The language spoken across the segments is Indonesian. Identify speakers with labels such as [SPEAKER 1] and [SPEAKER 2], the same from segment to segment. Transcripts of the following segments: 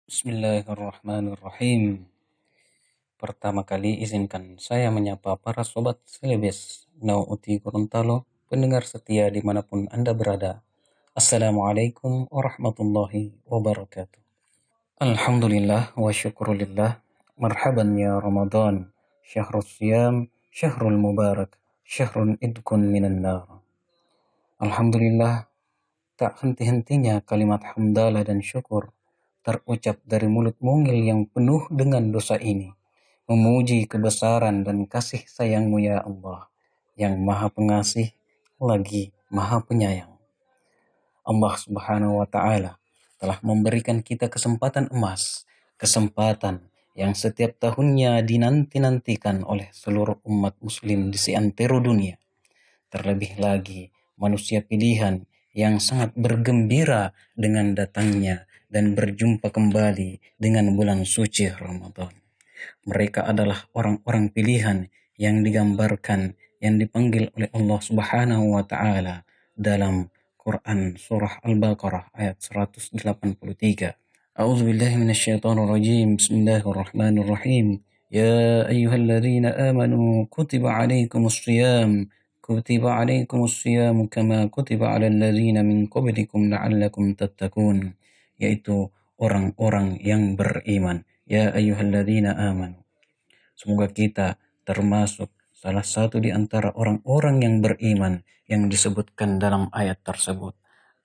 [SPEAKER 1] Bismillahirrahmanirrahim. Pertama kali izinkan saya menyapa para sobat Selebes, Nau Uti Gorontalo, pendengar setia dimanapun Anda berada. Assalamualaikum warahmatullahi wabarakatuh. Alhamdulillah wa syukurillah. Marhaban ya Ramadan. Syahrul siyam, syahrul mubarak, syahrul idkun minan nar. Alhamdulillah, tak henti-hentinya kalimat hamdalah dan syukur terucap dari mulut mungil yang penuh dengan dosa ini, memuji kebesaran dan kasih sayang-Mu ya Allah, yang maha pengasih lagi maha penyayang. Allah Subhanahu wa Ta'ala telah memberikan kita kesempatan emas, kesempatan yang setiap tahunnya dinanti-nantikan oleh seluruh umat muslim di seantero dunia. Terlebih lagi manusia pilihan yang sangat bergembira dengan datangnya dan berjumpa kembali dengan bulan suci Ramadan. Mereka adalah orang-orang pilihan yang digambarkan, yang dipanggil oleh Allah Subhanahu wa Ta'ala dalam Quran surah Al-Baqarah ayat 183. A'udzubillahi minasyaitonirrajim. Bismillahirrahmanirrahim. Ya ayyuhalladzina amanu kutiba alaikumus shiyam kutiba alaikumus shiyam kama kutiba alal ladzina min qablikum la'allakum tattaqun, yaitu orang-orang yang beriman. Ya ayyuhalladzina amanu. Semoga kita termasuk salah satu di antara orang-orang yang beriman yang disebutkan dalam ayat tersebut.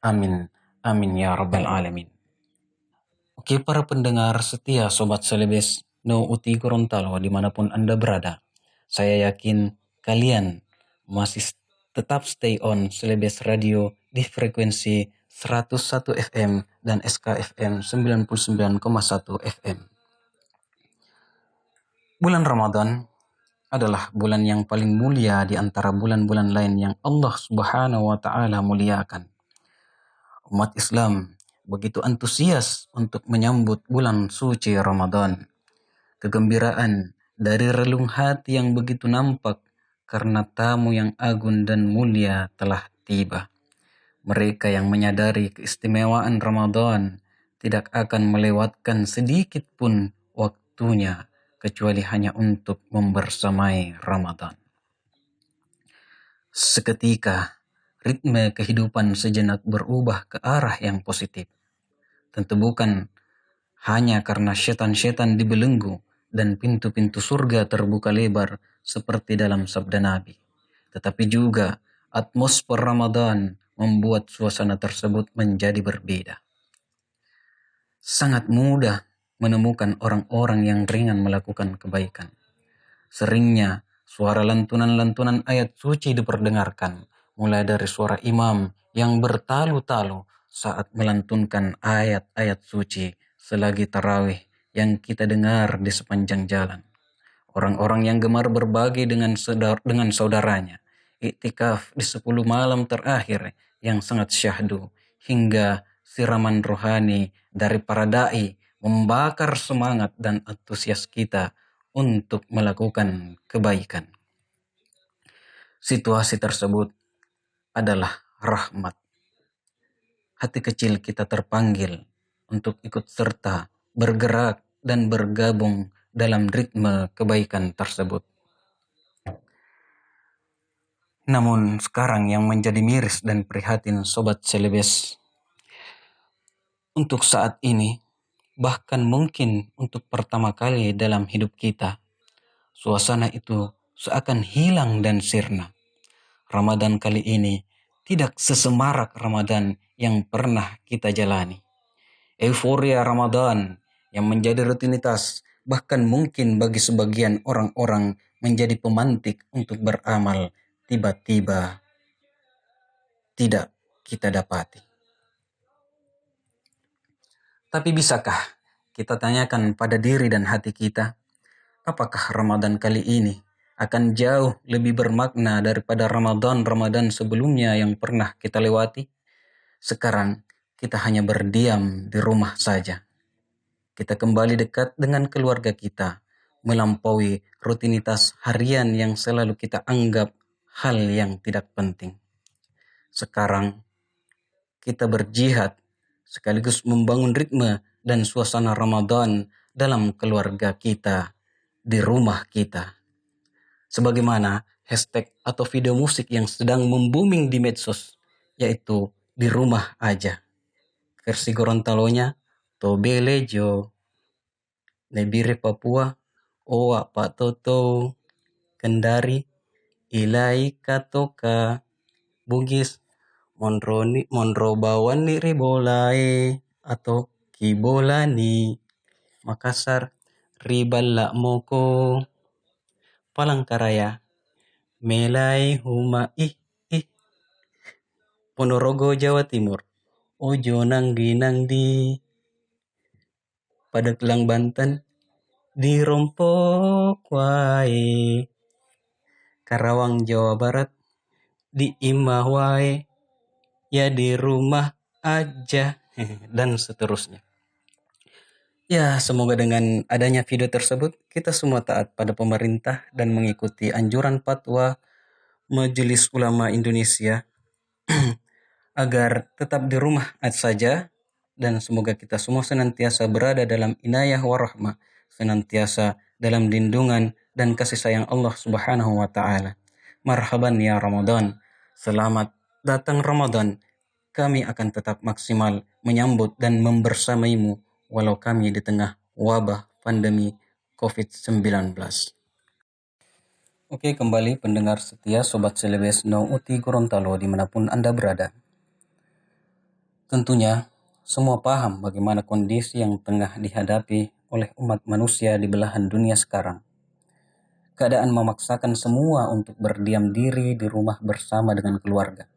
[SPEAKER 1] Amin. Amin ya rabbal alamin. Oke, para pendengar setia Sobat Selebes No Uti Gorontalo dimanapun Anda berada. Saya yakin kalian masih tetap stay on Selebes Radio di frekuensi 101 FM dan SKFM 99,1 FM. Bulan Ramadan adalah bulan yang paling mulia di antara bulan-bulan lain yang Allah Subhanahu wa Ta'ala muliakan. Umat Islam begitu antusias untuk menyambut bulan suci Ramadan. Kegembiraan dari relung hati yang begitu nampak karena tamu yang agung dan mulia telah tiba. Mereka yang menyadari keistimewaan Ramadan tidak akan melewatkan sedikit pun waktunya kecuali hanya untuk membersamai Ramadan. Seketika, ritme kehidupan sejenak berubah ke arah yang positif. Tentu bukan hanya karena setan-setan dibelenggu dan pintu-pintu surga terbuka lebar seperti dalam sabda Nabi, tetapi juga atmosfer Ramadan membuat suasana tersebut menjadi berbeda. Sangat mudah menemukan orang-orang yang ringan melakukan kebaikan. Seringnya suara lantunan-lantunan ayat suci diperdengarkan, mulai dari suara imam yang bertalu-talu saat melantunkan ayat-ayat suci selagi tarawih yang kita dengar di sepanjang jalan. Orang-orang yang gemar berbagi dengan saudaranya, iktikaf di 10 malam terakhir yang sangat syahdu, hingga siraman rohani dari para da'i membakar semangat dan antusias kita untuk melakukan kebaikan. Situasi tersebut adalah rahmat. Hati kecil kita terpanggil untuk ikut serta, bergerak dan bergabung dalam ritme kebaikan tersebut. Namun sekarang yang menjadi miris dan prihatin Sobat Selebes, untuk saat ini, bahkan mungkin untuk pertama kali dalam hidup kita, suasana itu seakan hilang dan sirna. Ramadan kali ini tidak sesemarak Ramadan yang pernah kita jalani. Euforia Ramadan yang menjadi rutinitas, bahkan mungkin bagi sebagian orang-orang menjadi pemantik untuk beramal, tiba-tiba tidak kita dapati. Tapi bisakah kita tanyakan pada diri dan hati kita, apakah Ramadan kali ini akan jauh lebih bermakna daripada Ramadan-Ramadan sebelumnya yang pernah kita lewati? Sekarang kita hanya berdiam di rumah saja. Kita kembali dekat dengan keluarga kita, melampaui rutinitas harian yang selalu kita anggap hal yang tidak penting. Sekarang kita berjihad sekaligus membangun ritme dan suasana Ramadan dalam keluarga kita, di rumah kita. Sebagaimana hashtag atau video musik yang sedang membooming di medsos, yaitu di rumah aja. Versi Gorontalonya, Tobelejo, Nebire Papua, Owa Pak Toto, Kendari, Ilai Katoka, Bugis, Monro Bawani Ribolai, atau Kibolani, Makassar, Riballa Moko, Palangkaraya, Melai Huma ih, Ponorogo Jawa Timur, Ojo Nangdi Nangdi, Padaglang Banten, di Rompok wae, Karawang Jawa Barat, di Imah wae, ya di rumah aja, dan seterusnya. Ya, semoga dengan adanya video tersebut, kita semua taat pada pemerintah dan mengikuti anjuran fatwa Majelis Ulama Indonesia agar tetap di rumah saja, dan semoga kita semua senantiasa berada dalam inayah warahmah, senantiasa dalam lindungan dan kasih sayang Allah Subhanahu wa taala. Marhaban ya Ramadan. Selamat datang Ramadan. Kami akan tetap maksimal menyambut dan membersamaimu walau kami di tengah wabah pandemi COVID-19. Oke, kembali pendengar setia Sobat Celebes No Uti Gorontalo dimanapun Anda berada. Tentunya, semua paham bagaimana kondisi yang tengah dihadapi oleh umat manusia di belahan dunia sekarang. Keadaan memaksakan semua untuk berdiam diri di rumah bersama dengan keluarga.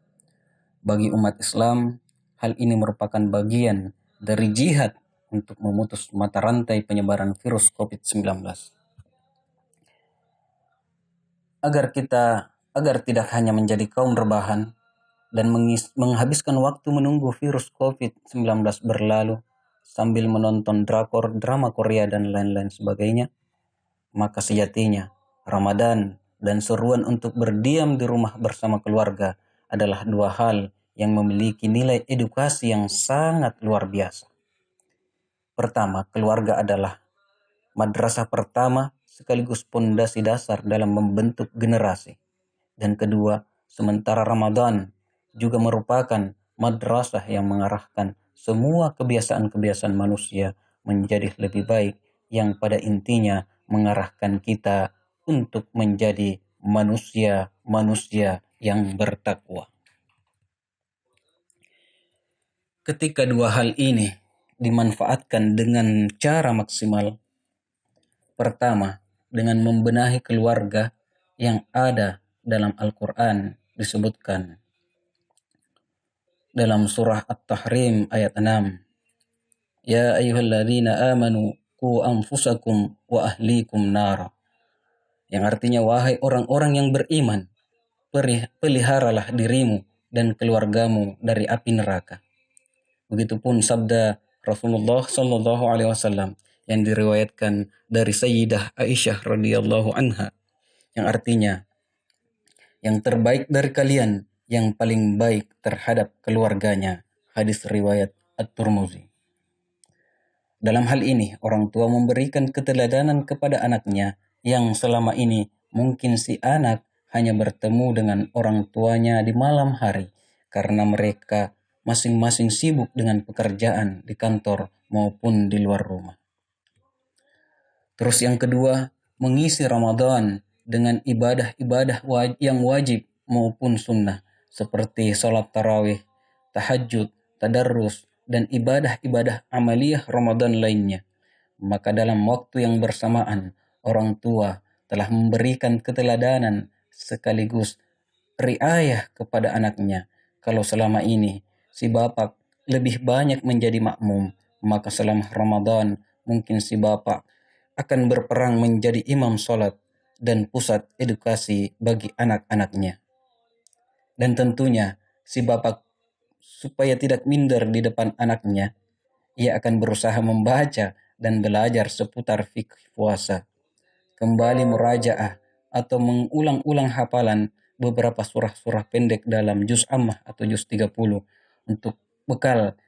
[SPEAKER 1] Bagi umat Islam, hal ini merupakan bagian dari jihad untuk memutus mata rantai penyebaran virus COVID-19. Agar tidak hanya menjadi kaum rebahan dan menghabiskan waktu menunggu virus COVID-19 berlalu sambil menonton drakor, drama Korea, dan lain-lain sebagainya, maka sejatinya Ramadan dan seruan untuk berdiam di rumah bersama keluarga adalah dua hal yang memiliki nilai edukasi yang sangat luar biasa. Pertama, keluarga adalah madrasah pertama sekaligus pondasi dasar dalam membentuk generasi. Dan kedua, sementara Ramadan juga merupakan madrasah yang mengarahkan semua kebiasaan-kebiasaan manusia menjadi lebih baik, yang pada intinya mengarahkan kita untuk menjadi manusia-manusia yang bertakwa. Ketika dua hal ini dimanfaatkan dengan cara maksimal, pertama, dengan membenahi keluarga yang ada dalam Al-Quran disebutkan dalam surah At-Tahrim ayat 6. Ya ayyuhalladzina amanu qu anfusakum wa ahlikum nara. Yang artinya, wahai orang-orang yang beriman, peliharalah dirimu dan keluargamu dari api neraka. Begitupun sabda Rasulullah Sallallahu Alaihi Wasallam yang diriwayatkan dari Sayyidah Aisyah radhiyallahu anha, yang artinya, yang terbaik dari kalian yang paling baik terhadap keluarganya. Hadis riwayat At-Tirmidzi. Dalam hal ini, orang tua memberikan keteladanan kepada anaknya yang selama ini mungkin si anak hanya bertemu dengan orang tuanya di malam hari karena mereka masing-masing sibuk dengan pekerjaan di kantor maupun di luar rumah. Terus yang kedua, mengisi Ramadan dengan ibadah-ibadah yang wajib maupun sunnah seperti sholat tarawih, tahajud, tadarrus, dan ibadah-ibadah amaliyah Ramadan lainnya. Maka dalam waktu yang bersamaan, orang tua telah memberikan keteladanan sekaligus riayah kepada anaknya. Kalau selama ini si bapak lebih banyak menjadi makmum, maka selama Ramadan mungkin si bapak akan berperang menjadi imam sholat dan pusat edukasi bagi anak-anaknya. Dan tentunya si bapak, supaya tidak minder di depan anaknya, ia akan berusaha membaca dan belajar seputar fikih puasa, kembali murajaah atau mengulang-ulang hafalan beberapa surah-surah pendek dalam juz ammah atau juz 30 untuk bekal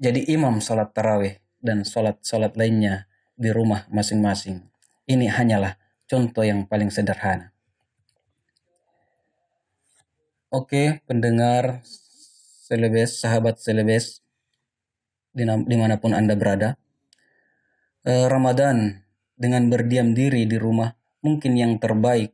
[SPEAKER 1] jadi imam salat tarawih dan salat-salat lainnya di rumah masing-masing. Ini hanyalah contoh yang paling sederhana. Oke, pendengar Selebes, sahabat Selebes, dimanapun Anda berada, Ramadan dengan berdiam diri di rumah mungkin yang terbaik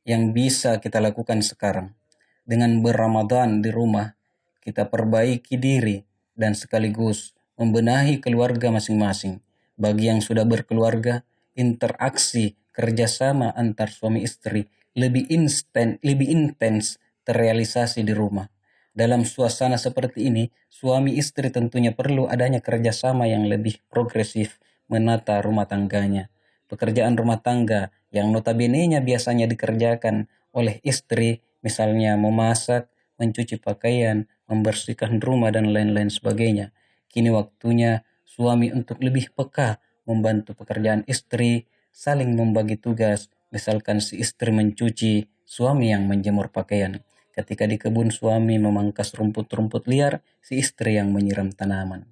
[SPEAKER 1] yang bisa kita lakukan sekarang. Dengan berRamadan di rumah, kita perbaiki diri dan sekaligus membenahi keluarga masing-masing. Bagi yang sudah berkeluarga, interaksi kerjasama antar suami istri lebih intens terrealisasi di rumah. Dalam suasana seperti ini, suami istri tentunya perlu adanya kerjasama yang lebih progresif menata rumah tangganya. Pekerjaan rumah tangga yang notabene-nya biasanya dikerjakan oleh istri, misalnya memasak, mencuci pakaian, membersihkan rumah, dan lain-lain sebagainya. Kini waktunya suami untuk lebih peka membantu pekerjaan istri, saling membagi tugas. Misalkan si istri mencuci, suami yang menjemur pakaian. Ketika di kebun suami memangkas rumput-rumput liar, si istri yang menyiram tanaman.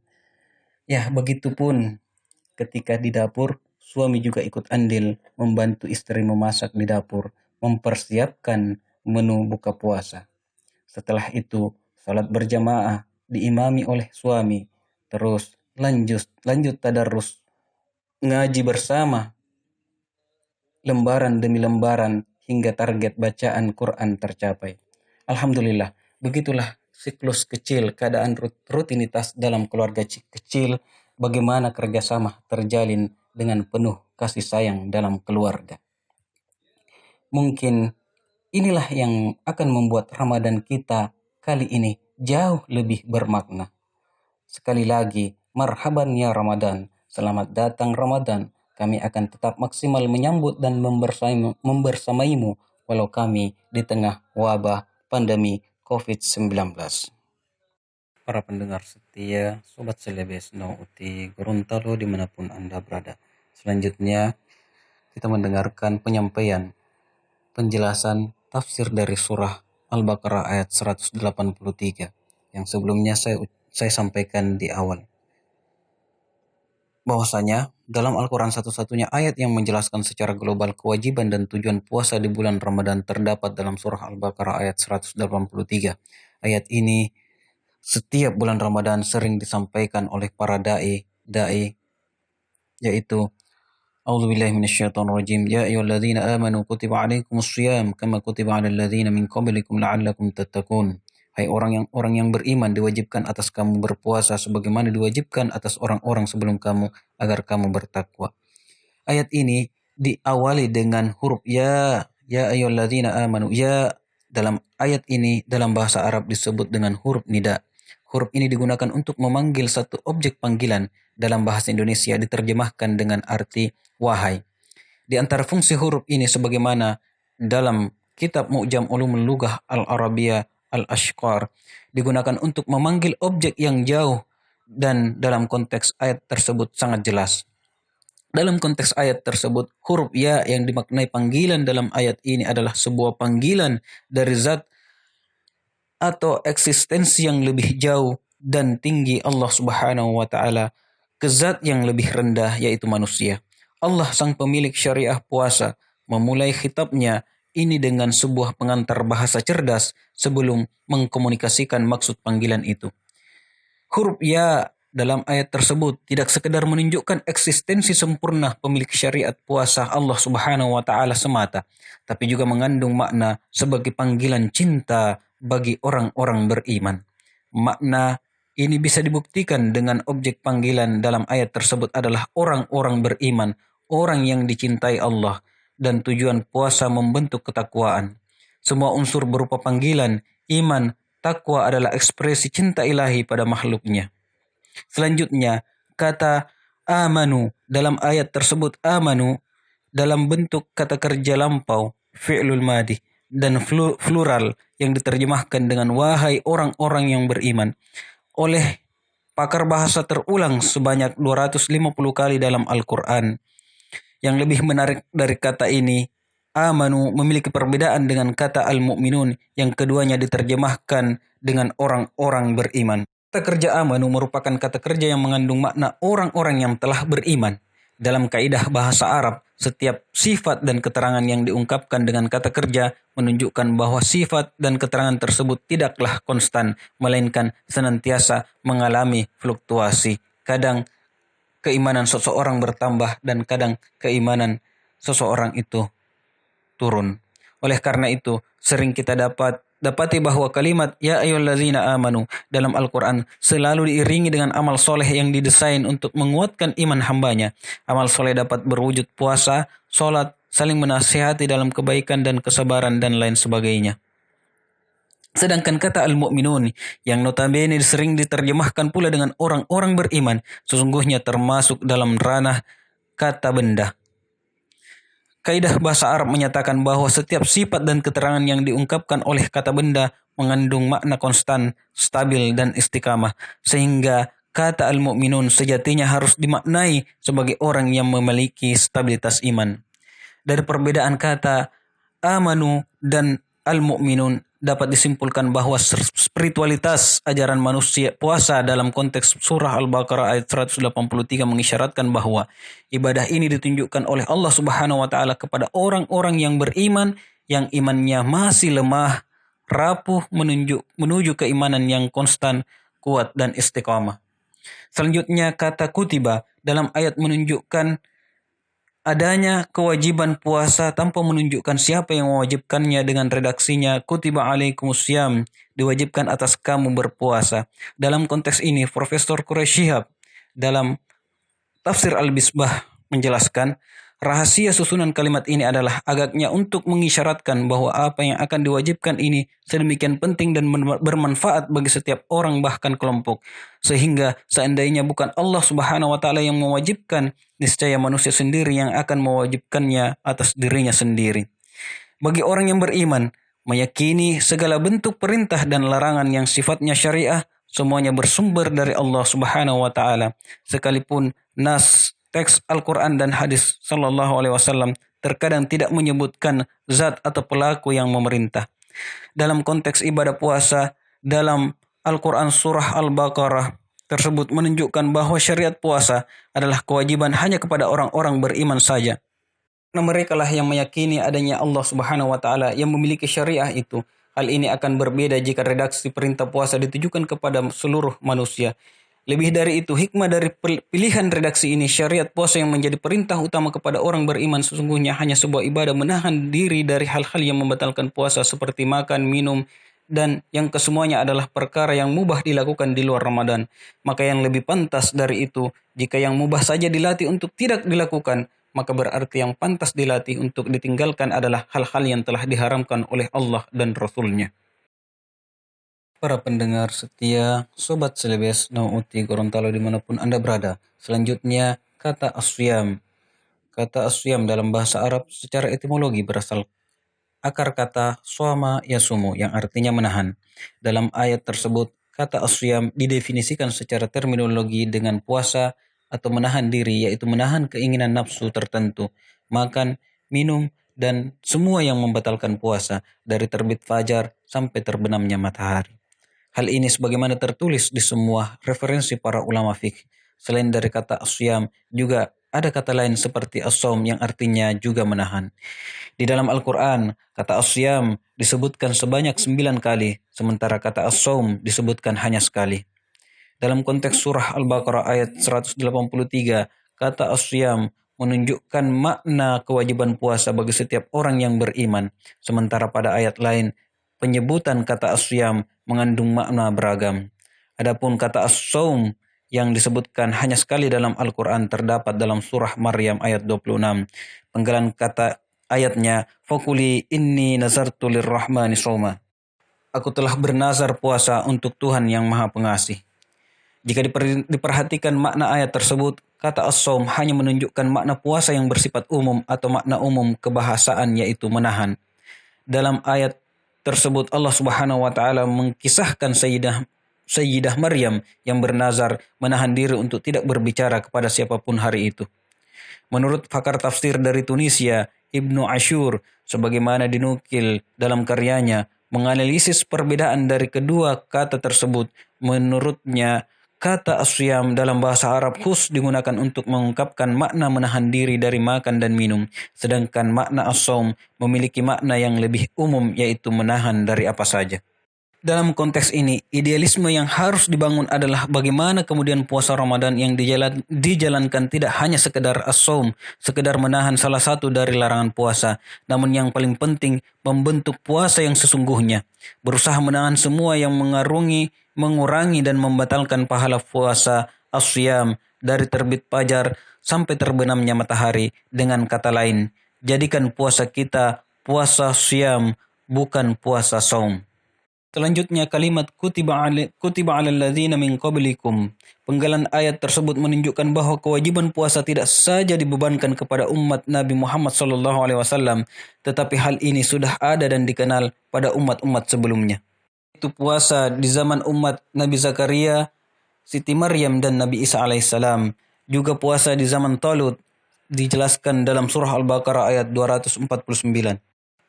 [SPEAKER 1] Ya, begitupun ketika di dapur, suami juga ikut andil membantu istri memasak di dapur, mempersiapkan menu buka puasa. Setelah itu, salat berjamaah diimami oleh suami. Terus lanjut tadarus, ngaji bersama, lembaran demi lembaran hingga target bacaan Quran tercapai. Alhamdulillah, begitulah siklus kecil, keadaan rutinitas dalam keluarga kecil, bagaimana kerjasama terjalin dengan penuh kasih sayang dalam keluarga. Mungkin inilah yang akan membuat Ramadan kita kali ini jauh lebih bermakna. Sekali lagi, marhaban ya Ramadan. Selamat datang Ramadan. Kami akan tetap maksimal menyambut dan membersamaimu walau kami di tengah wabah pandemi COVID-19. Para pendengar setia, Sobat Selebes No Uti Gorontalo dimanapun Anda berada. Selanjutnya, kita mendengarkan penyampaian penjelasan tafsir dari surah Al-Baqarah ayat 183 yang sebelumnya saya sampaikan di awal. Bahwasanya dalam Al-Quran satu-satunya ayat yang menjelaskan secara global kewajiban dan tujuan puasa di bulan Ramadan terdapat dalam surah Al-Baqarah ayat 183. Ayat ini setiap bulan Ramadan sering disampaikan oleh para da'i yaitu A'udzubillahi minasyaitonirrajim. Ya ayyuhalladzina amanu kutiba 'alaikumus shiyam kama kutiba 'alal ladzina min qablikum la'allakum tattaqun. Hai orang yang beriman, diwajibkan atas kamu berpuasa sebagaimana diwajibkan atas orang-orang sebelum kamu agar kamu bertakwa. Ayat ini diawali dengan huruf ya ayyuhalladzina amanu. Ya dalam ayat ini dalam bahasa Arab disebut dengan huruf nida. Huruf ini digunakan untuk memanggil satu objek panggilan. Dalam bahasa Indonesia diterjemahkan dengan arti wahai. Di antara fungsi huruf ini sebagaimana dalam kitab Mu'jam Ulumul Lughah Al-Arabiyah Al-Ashqar digunakan untuk memanggil objek yang jauh dan dalam konteks ayat tersebut sangat jelas. Dalam konteks ayat tersebut, huruf ya yang dimaknai panggilan dalam ayat ini adalah sebuah panggilan dari zat atau eksistensi yang lebih jauh dan tinggi Allah Subhanahu wa taala ke zat yang lebih rendah yaitu manusia. Allah sang pemilik syariah puasa memulai khitabnya ini dengan sebuah pengantar bahasa cerdas sebelum mengkomunikasikan maksud panggilan itu. Huruf ya dalam ayat tersebut tidak sekedar menunjukkan eksistensi sempurna pemilik syariat puasa Allah Subhanahu wa taala semata, tapi juga mengandung makna sebagai panggilan cinta bagi orang-orang beriman. Makna ini bisa dibuktikan dengan objek panggilan dalam ayat tersebut adalah orang-orang beriman, orang yang dicintai Allah, dan tujuan puasa membentuk ketakwaan. Semua unsur berupa panggilan, iman, takwa adalah ekspresi cinta ilahi pada makhluknya. Selanjutnya, kata amanu dalam ayat tersebut amanu dalam bentuk kata kerja lampau, fi'lul madhi, dan plural yang diterjemahkan dengan wahai orang-orang yang beriman. Oleh pakar bahasa terulang sebanyak 250 kali dalam Al-Quran. Yang lebih menarik dari kata ini, amanu memiliki perbedaan dengan kata al-mu'minun yang keduanya diterjemahkan dengan orang-orang beriman. Kata kerja amanu merupakan kata kerja yang mengandung makna orang-orang yang telah beriman. Dalam kaidah bahasa Arab, setiap sifat dan keterangan yang diungkapkan dengan kata kerja menunjukkan bahwa sifat dan keterangan tersebut tidaklah konstan, melainkan senantiasa mengalami fluktuasi. Kadang keimanan seseorang bertambah dan kadang keimanan seseorang itu turun. Oleh karena itu, sering kita dapati bahwa kalimat ya ayyuhallazina amanu dalam Al-Quran selalu diiringi dengan amal soleh yang didesain untuk menguatkan iman hambanya. Amal soleh dapat berwujud puasa, sholat, saling menasihati dalam kebaikan dan kesabaran dan lain sebagainya. Sedangkan kata al-mu'minun yang notabene sering diterjemahkan pula dengan orang-orang beriman sesungguhnya termasuk dalam ranah kata benda. Kaidah bahasa Arab menyatakan bahwa setiap sifat dan keterangan yang diungkapkan oleh kata benda mengandung makna konstan, stabil, dan istiqamah. Sehingga kata al-mu'minun sejatinya harus dimaknai sebagai orang yang memiliki stabilitas iman. Dari perbedaan kata amanu dan al-mu'minun dapat disimpulkan bahwa spiritualitas ajaran manusia puasa dalam konteks surah Al-Baqarah ayat 183 mengisyaratkan bahwa ibadah ini ditunjukkan oleh Allah Subhanahu wa taala kepada orang-orang yang beriman yang imannya masih lemah, rapuh menuju keimanan yang konstan, kuat dan istiqamah. Selanjutnya kata kutiba dalam ayat menunjukkan adanya kewajiban puasa tanpa menunjukkan siapa yang mewajibkannya dengan redaksinya kutiba alaikumusiyam, diwajibkan atas kamu berpuasa. Dalam konteks ini Profesor Quraish Shihab dalam Tafsir Al-Bisbah menjelaskan rahasia susunan kalimat ini adalah agaknya untuk mengisyaratkan bahwa apa yang akan diwajibkan ini sedemikian penting dan bermanfaat bagi setiap orang bahkan kelompok. Sehingga seandainya bukan Allah Subhanahu wa taala yang mewajibkan, niscaya manusia sendiri yang akan mewajibkannya atas dirinya sendiri. Bagi orang yang beriman, meyakini segala bentuk perintah dan larangan yang sifatnya syariah semuanya bersumber dari Allah Subhanahu wa taala. Sekalipun teks Al-Quran dan hadis Sallallahu Alaihi Wasallam terkadang tidak menyebutkan zat atau pelaku yang memerintah. Dalam konteks ibadah puasa, dalam Al-Quran surah Al-Baqarah tersebut menunjukkan bahwa syariat puasa adalah kewajiban hanya kepada orang-orang beriman saja. Karena mereka lah yang meyakini adanya Allah Subhanahu wa taala yang memiliki syariah itu. Hal ini akan berbeda jika redaksi perintah puasa ditujukan kepada seluruh manusia. Lebih dari itu, hikmah dari pilihan redaksi ini, syariat puasa yang menjadi perintah utama kepada orang beriman sesungguhnya hanya sebuah ibadah menahan diri dari hal-hal yang membatalkan puasa seperti makan, minum, dan yang kesemuanya adalah perkara yang mubah dilakukan di luar Ramadan. Maka yang lebih pantas dari itu, jika yang mubah saja dilatih untuk tidak dilakukan, maka berarti yang pantas dilatih untuk ditinggalkan adalah hal-hal yang telah diharamkan oleh Allah dan Rasul-Nya. Para pendengar setia, Sobat Selebes, Nauti Gorontalo dimanapun Anda berada. Selanjutnya, kata asyam. Kata asyam dalam bahasa Arab secara etimologi berasal akar kata suama yasumu yang artinya menahan. Dalam ayat tersebut, kata asyam didefinisikan secara terminologi dengan puasa atau menahan diri, yaitu menahan keinginan nafsu tertentu, makan, minum, dan semua yang membatalkan puasa dari terbit fajar sampai terbenamnya matahari. Hal ini sebagaimana tertulis di semua referensi para ulama fikih. Selain dari kata asyam, juga ada kata lain seperti as-shaum yang artinya juga menahan. Di dalam Al-Quran, kata asyam disebutkan sebanyak 9 kali, sementara kata as-shaum disebutkan hanya sekali. Dalam konteks surah Al-Baqarah ayat 183, kata asyam menunjukkan makna kewajiban puasa bagi setiap orang yang beriman. Sementara pada ayat lain, penyebutan kata asyam mengandung makna beragam. Adapun kata as-shaum yang disebutkan hanya sekali dalam Al-Quran terdapat dalam surah Maryam ayat 26. Penggalan kata ayatnya, Fakuli inni nazartu lirrahmani shauma. Aku telah bernazar puasa untuk Tuhan yang Maha Pengasih. Jika diperhatikan makna ayat tersebut, kata as-shaum hanya menunjukkan makna puasa yang bersifat umum atau makna umum kebahasaan yaitu menahan. Dalam ayat tersebut Allah Subhanahu wa taala mengkisahkan Sayyidah Maryam yang bernazar menahan diri untuk tidak berbicara kepada siapapun hari itu. Menurut pakar tafsir dari Tunisia, Ibnu Ashur, sebagaimana dinukil dalam karyanya, menganalisis perbedaan dari kedua kata tersebut. Menurutnya, kata asyam dalam bahasa Arab khusus digunakan untuk mengungkapkan makna menahan diri dari makan dan minum, sedangkan makna as-saum memiliki makna yang lebih umum, yaitu menahan dari apa saja. Dalam konteks ini, idealisme yang harus dibangun adalah bagaimana kemudian puasa Ramadan yang dijalankan tidak hanya sekedar as-saum, sekedar menahan salah satu dari larangan puasa, namun yang paling penting membentuk puasa yang sesungguhnya, berusaha menahan semua yang mengurangi dan membatalkan pahala puasa as-siyam dari terbit fajar sampai terbenamnya matahari. Dengan kata lain, jadikan puasa kita puasa siyam, bukan puasa saum. Selanjutnya kalimat kutiba 'alal ladzina min qablikum. Penggalan ayat tersebut menunjukkan bahwa kewajiban puasa tidak saja dibebankan kepada umat Nabi Muhammad SAW, tetapi hal ini sudah ada dan dikenal pada umat-umat sebelumnya. Itu puasa di zaman umat Nabi Zakaria, Siti Maryam dan Nabi Isa alaihissalam. Juga puasa di zaman Talut dijelaskan dalam surah Al-Baqarah ayat 249.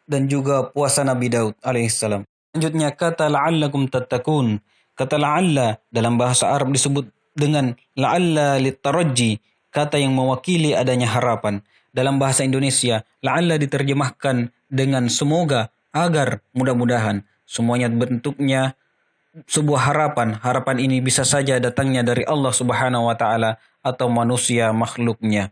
[SPEAKER 1] Dan juga puasa Nabi Daud alaihissalam. Selanjutnya kata la'allakum tattaqun. Kata la'alla dalam bahasa Arab disebut dengan la'alla litarajji, kata yang mewakili adanya harapan. Dalam bahasa Indonesia, la'alla diterjemahkan dengan semoga, agar, mudah-mudahan. Semuanya bentuknya sebuah harapan. Harapan ini bisa saja datangnya dari Allah Subhanahu wa taala atau manusia makhluknya.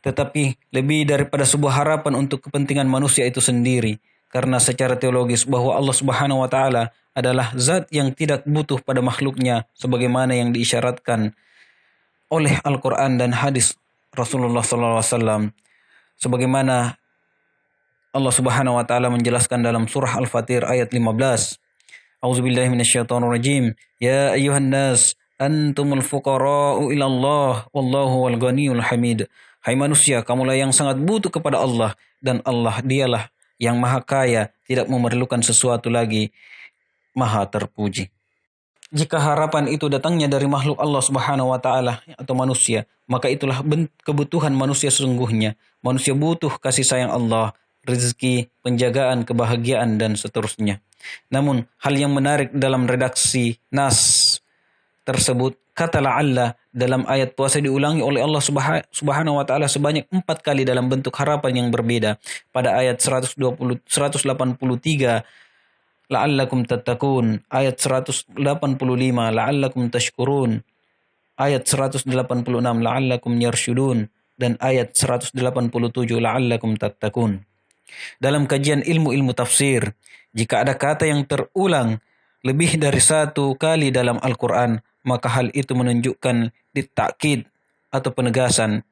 [SPEAKER 1] Tetapi lebih daripada sebuah harapan untuk kepentingan manusia itu sendiri. Karena secara teologis bahwa Allah Subhanahu wa taala adalah zat yang tidak butuh pada makhluknya sebagaimana yang diisyaratkan oleh Al-Qur'an dan hadis Rasulullah SAW. Sebagaimana Allah Subhanahu wa taala menjelaskan dalam surah Al-Fatir ayat 15. A'udzubillahi minasyaitonirrajim. Ya ayyuhan nas antumul fuqara'u ila Allah wallahu wal ghaniyul hamid. Hai manusia, kamulah yang sangat butuh kepada Allah dan Allah dialah yang maha kaya, tidak memerlukan sesuatu lagi, maha terpuji. Jika harapan itu datangnya dari makhluk Allah Subhanahu wa taala atau manusia, maka itulah kebutuhan manusia sesungguhnya. Manusia butuh kasih sayang Allah, rezeki, penjagaan, kebahagiaan dan seterusnya. Namun hal yang menarik dalam redaksi nas tersebut, kata la'alla dalam ayat puasa diulangi oleh Allah Subhanahu wa taala sebanyak 4 kali dalam bentuk harapan yang berbeda. Pada ayat 183 la'allakum tattaqun, ayat 185 la'allakum tashkurun, ayat 186 la'allakum yarshudun, dan ayat 187 la'allakum tattaqun. Dalam kajian ilmu-ilmu tafsir, jika ada kata yang terulang lebih dari 1 kali dalam Al-Quran, maka hal itu menunjukkan ditakkid atau penegasan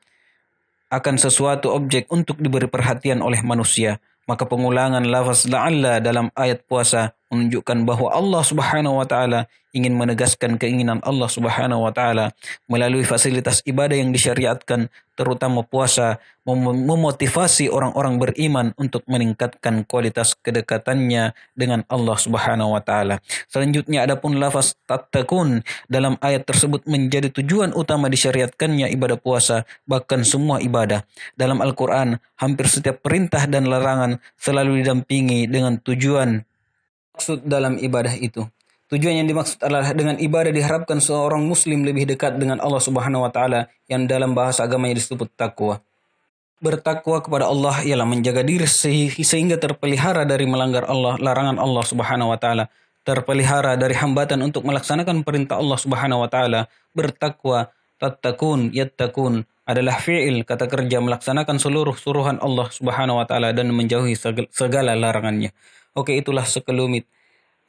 [SPEAKER 1] akan sesuatu objek untuk diberi perhatian oleh manusia. Maka pengulangan lafaz la'alla dalam ayat puasa menunjukkan bahwa Allah Subhanahu wa taala ingin menegaskan keinginan Allah Subhanahu wa taala melalui fasilitas ibadah yang disyariatkan, terutama puasa, memotivasi orang-orang beriman untuk meningkatkan kualitas kedekatannya dengan Allah Subhanahu wa taala. Selanjutnya adapun lafaz tattaqun dalam ayat tersebut menjadi tujuan utama disyariatkannya ibadah puasa, bahkan semua ibadah. Dalam Al-Qur'an, hampir setiap perintah dan larangan selalu didampingi dengan tujuan maksud dalam ibadah itu. Tujuan yang dimaksud adalah dengan ibadah diharapkan seorang muslim lebih dekat dengan Allah Subhanahu wa taala yang dalam bahasa agamanya disebut takwa. Bertakwa kepada Allah ialah menjaga diri sehingga terpelihara dari melanggar larangan Allah Subhanahu wa taala, terpelihara dari hambatan untuk melaksanakan perintah Allah Subhanahu wa taala. Bertakwa, tattaqun, yattaqun adalah fi'il, kata kerja melaksanakan seluruh suruhan Allah Subhanahu wa taala dan menjauhi segala larangannya. Oke, itulah sekelumit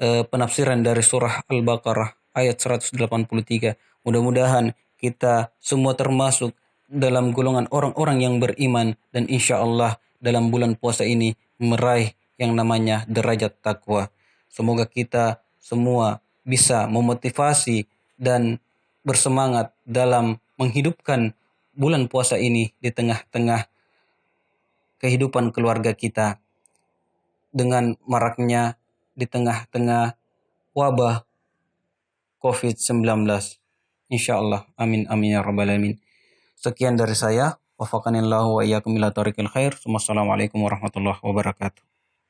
[SPEAKER 1] penafsiran dari surah Al-Baqarah ayat 183. Mudah-mudahan kita semua termasuk dalam golongan orang-orang yang beriman dan insya Allah dalam bulan puasa ini meraih yang namanya derajat takwa. Semoga kita semua bisa memotivasi dan bersemangat dalam menghidupkan bulan puasa ini di tengah-tengah kehidupan keluarga kita, dengan maraknya di tengah-tengah wabah COVID-19. Insya Allah. Amin amin ya rabbal alamin. Sekian dari saya. Wafaqanillahu wa iyyakum ila tariqil khair. Wassalamualaikum warahmatullahi wabarakatuh.